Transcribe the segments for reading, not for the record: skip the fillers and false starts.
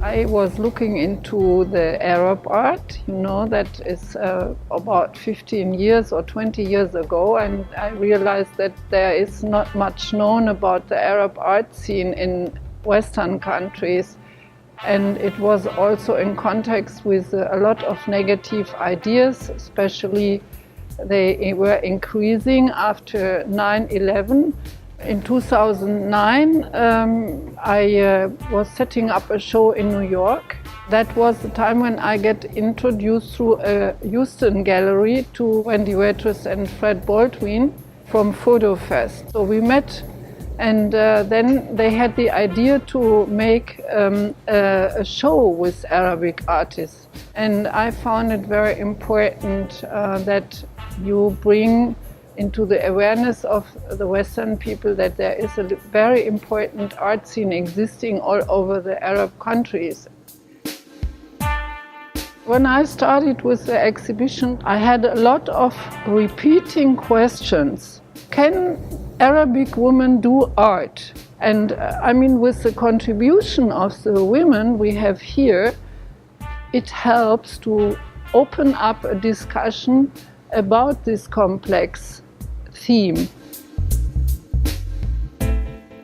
I was looking into the Arab art, that is about 15 years or 20 years ago, and I realized that there is not much known about the Arab art scene in Western countries. And it was also in context with a lot of negative ideas, especially they were increasing after 9/11. In 2009, I was setting up a show in New York. That was the time when I get introduced through a Houston gallery to Wendy Waitress and Fred Baldwin from FotoFest. So we met, and then they had the idea to make a show with Arabic artists. And I found it very important that you bring into the awareness of the Western people that there is a very important art scene existing all over the Arab countries. When I started with the exhibition, I had a lot of repeating questions. Can Arabic women do art? And with the contribution of the women we have here, it helps to open up a discussion about this complex theme.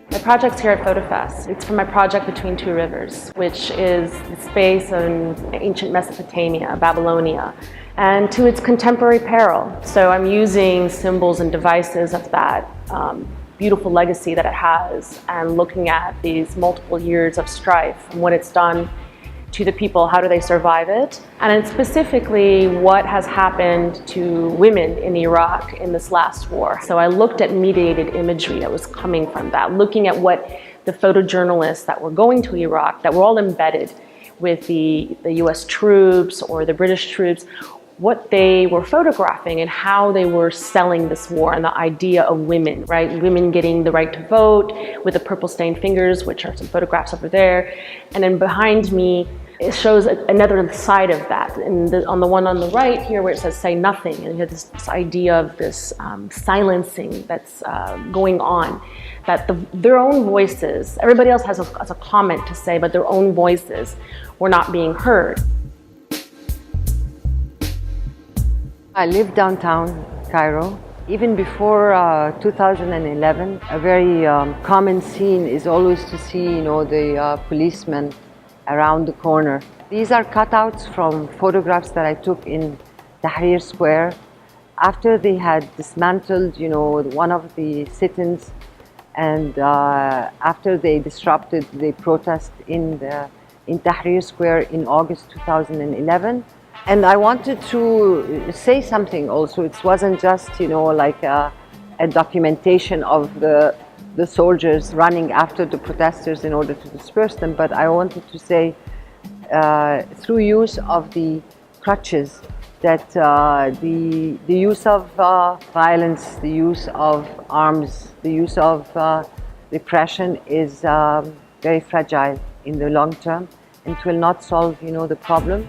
My project's here at FotoFest. It's from my project Between Two Rivers, which is the space in ancient Mesopotamia, Babylonia, and to its contemporary peril. So I'm using symbols and devices of that beautiful legacy that it has, and looking at these multiple years of strife and what it's done to the people, how do they survive it, and specifically what has happened to women in Iraq in this last war. So I looked at mediated imagery that was coming from that, looking at what the photojournalists that were going to Iraq, that were all embedded with the US troops or the British troops, what they were photographing and how they were selling this war and the idea of women, right? Women getting the right to vote with the purple stained fingers, which are some photographs over there. And then behind me, it shows another side of that. And on the one on the right here where it says say nothing, and you have this idea of this silencing that's going on, that their own voices, everybody else has a comment to say, but their own voices were not being heard. I live downtown Cairo. Even before 2011, a very common scene is always to see, the policemen around the corner. These are cutouts from photographs that I took in Tahrir Square after they had dismantled, one of the sit-ins, and after they disrupted the protest in Tahrir Square in August 2011. And I wanted to say something also. It wasn't just, like a documentation of the soldiers running after the protesters in order to disperse them, but I wanted to say, through use of the crutches, that the use of violence, the use of arms, the use of repression is very fragile in the long term, and it will not solve, the problem.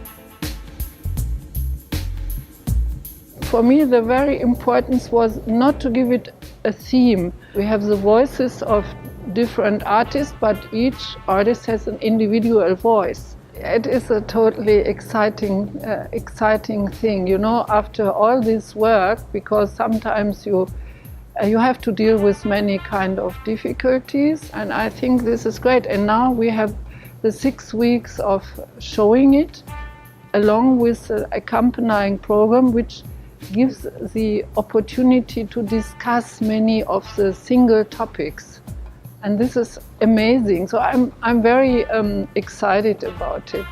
For me, the very importance was not to give it a theme. We have the voices of different artists, but each artist has an individual voice. It is a totally exciting thing, after all this work, because sometimes you have to deal with many kind of difficulties, and I think this is great. And now we have the 6 weeks of showing it, along with the accompanying program, which gives the opportunity to discuss many of the single topics, and this is amazing. So I'm very excited about it.